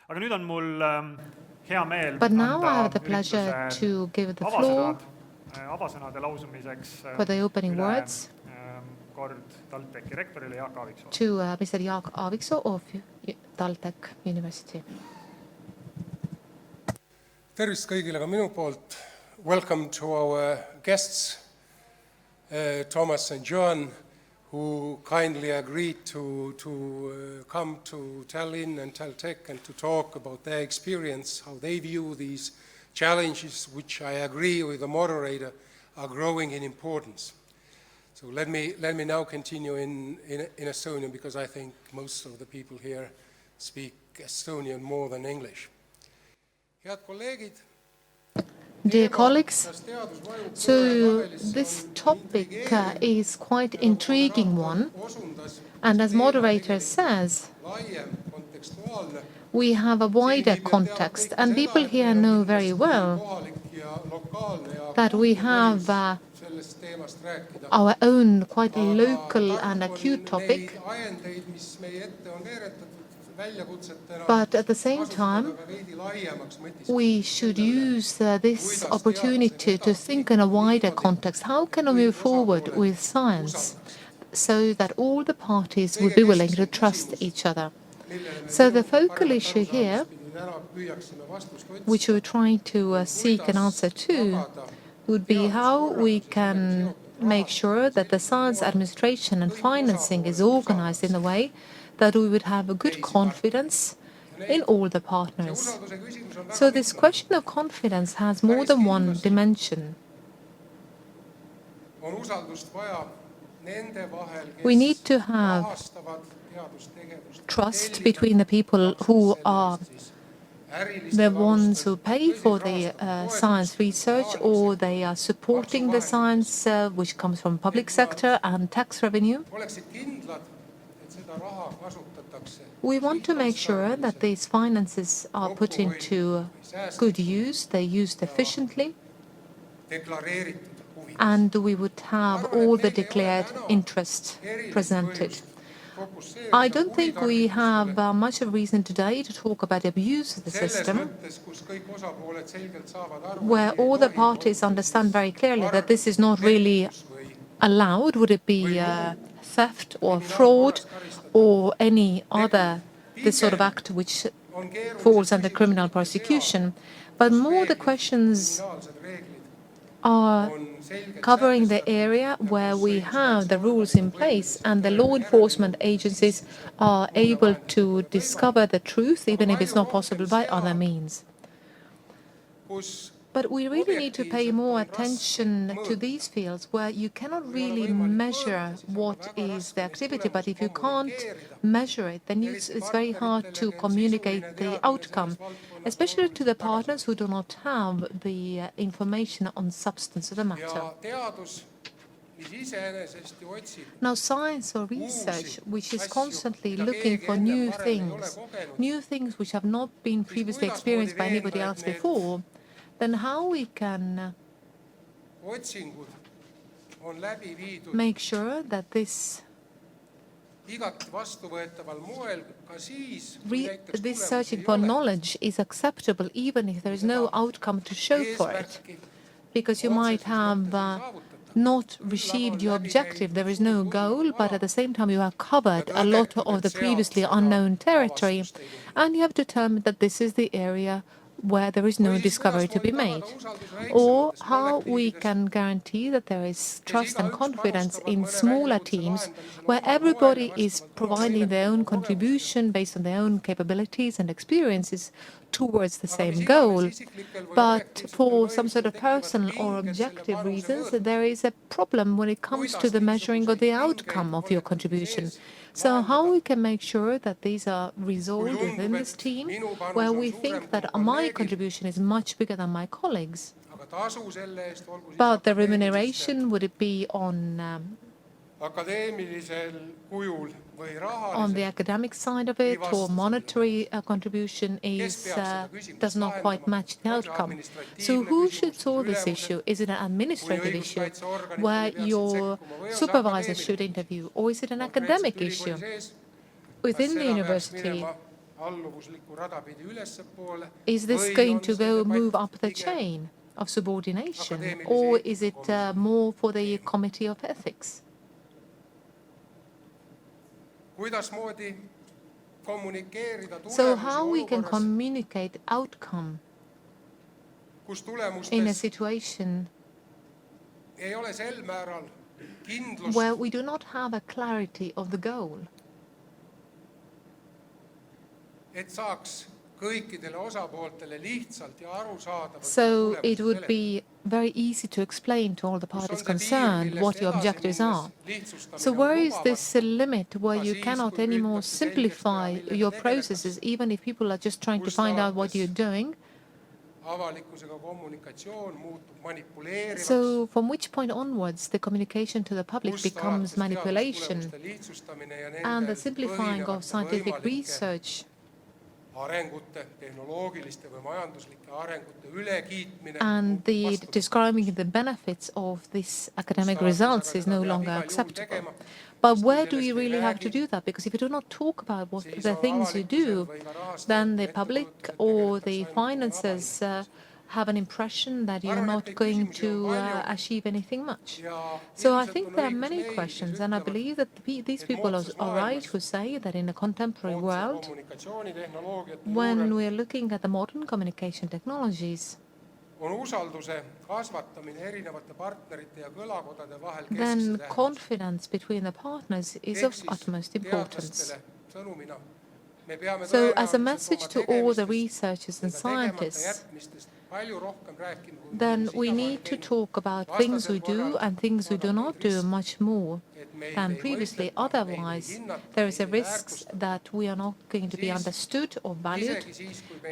Aga nüüd on mul hea meel But now I anda have the pleasure ürituse to give the floor avasõnade lausumiseks for the opening words kord TalTechi rektorile Jaak Aaviksoo. to Mr. Jaak Aaviksoo of TalTech University. Tervist kõigile ka minu poolt. Welcome to our guests, Thomas and John, who kindly agreed to come to Tallinn and TalTech and to talk about their experience, how they view these challenges, which I agree with the moderator, are growing in importance. So let me now continue in Estonian, because I think most of the people here speak Estonian more than English. Head kolleegid, dear colleagues, so this topic is quite intriguing one, and as moderator says, we have a wider context, and people here know very well that we have our own quite local and acute topic, but at the same time, we should use this opportunity to think in a wider context. How can we move forward with science so that all the parties would be willing to trust each other? So the focal issue here, which we're trying to seek an answer to, would be how we can make sure that the science administration and financing is organized in a way that we would have a good confidence in all the partners. So this question of confidence has more than one dimension. We need to have trust between the people who are the ones who pay for the science research, or they are supporting the science which comes from public sector and tax revenue. We want to make sure that these finances are put into good use, they're used efficiently, and we would have all the declared interest presented. I don't think we have much of reason today to talk about abuse of the system, where all the parties understand very clearly that this is not really allowed. Would it be theft or fraud or any other this sort of act which falls under criminal prosecution? But more the questions are covering the area where we have the rules in place and the law enforcement agencies are able to discover the truth, even if it's not possible by other means. But we really need to pay more attention to these fields where you cannot really measure what is the activity, but if you can't measure it, then it's very hard to communicate the outcome, especially to the partners who do not have the information on substance of the matter. Now, science or research, which is constantly looking for new things which have not been previously experienced by anybody else before, then how we can make sure that this searching for knowledge is acceptable even if there is no outcome to show for it. Because you might have not received your objective, there is no goal, but at the same time you have covered a lot of the previously unknown territory, and you have determined that this is the area where there is no discovery to be made, or how we can guarantee that there is trust and confidence in smaller teams where everybody is providing their own contribution based on their own capabilities and experiences towards the same goal. But for some sort of personal or objective reasons, there is a problem when it comes to the measuring of the outcome of your contribution. So how we can make sure that these are resolved within this team, where we think that my contribution is much bigger than my colleagues. But the remuneration, would it be on the academic side of it, or monetary contribution does not quite match the outcome. So who should solve this issue? Is it an administrative issue where your supervisor should interview, or is it an academic issue within the university alluvuslikku rada pidi ülespoole. Is this going to move up the chain of subordination, or is it more for the Committee of Ethics? Kuidasmoodi kommunikeerida So how we can olukorras, communicate outcome kus in a tulemustes situation ei ole sel määral kindlust, where we do not have a clarity of the goal, et saaks kõikidele osapooltele lihtsalt ja arusaadavalt so it tulemusi would seletada. be very easy to explain to all the parties concerned what your objectives are. So where is this limit where you cannot anymore simplify your processes, even if people are just trying to find out what you're doing? Avalikkusega kommunikatsioon muutub manipuleerivaks. So from which point onwards the communication to the public becomes manipulation, and the simplifying of scientific research arengute, tehnoloogiliste või majanduslike arengute ülekiitmine and the describing the benefits of this academic results is no longer acceptable. But where do you really have to do that? Because if you do not talk about what the things you do, then the public or the financiers have an impression that you're not going to achieve anything much. So I think there are many questions, and I believe that these people are right who say that in a contemporary world, when we're looking at the modern communication technologies, on usalduse kasvatamine erinevate partnerite ja kõlakodade vahel then keskse tähendus. confidence between the partners is of utmost importance. Teadlastele sõnumina me peame So as a tõenäoliselt message oma to all the tegemistest researchers and ja tegemata scientists, jätmistest palju rohkem rääkima, kui then me we need to talk about things we do and things we do not do much more than previously. Otherwise, there is a risk that we are not going to be understood or valued.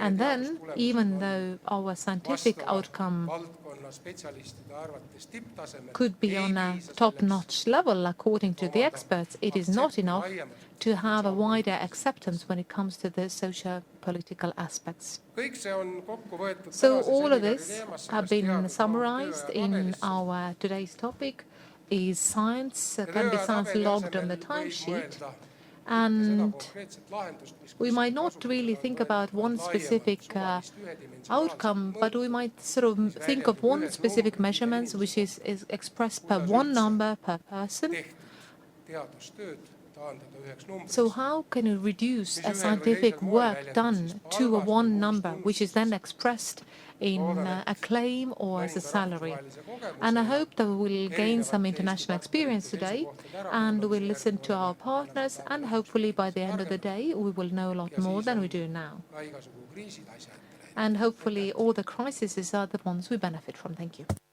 And then, even though our scientific outcome valdkonna spetsialistide arvates tipptasemel could be on a top-notch level, according to the experts, it is not enough to have a wider acceptance when it comes to the socio-political aspects. kõik see on kokku võetud So tänase all of seminari this teemasse, have kas been teadus summarized mahub in töötabelisse. our today's topic. Is science can be science Töötabeli logged on asemel the võib timesheet, mõelda and konkreetset lahendust, mis we might kuskilt not really kasutada think on about võetud one laiemat specific suvalist ühedimensionaalset outcome, but we might sort of think of one specific measurements which is expressed per one number per person. tehtud teadustööd taandada üheks numbriks. So how can you reduce a scientific work done to a one number, which is then expressed in a claim or as a salary? And I hope that we will gain some international experience today, and we'll listen to our partners, and hopefully by the end of the day we will know a lot more than we do now. ka igasugu kriisid asja ette läinud. And hopefully all the crises are the ones we benefit from. Thank you.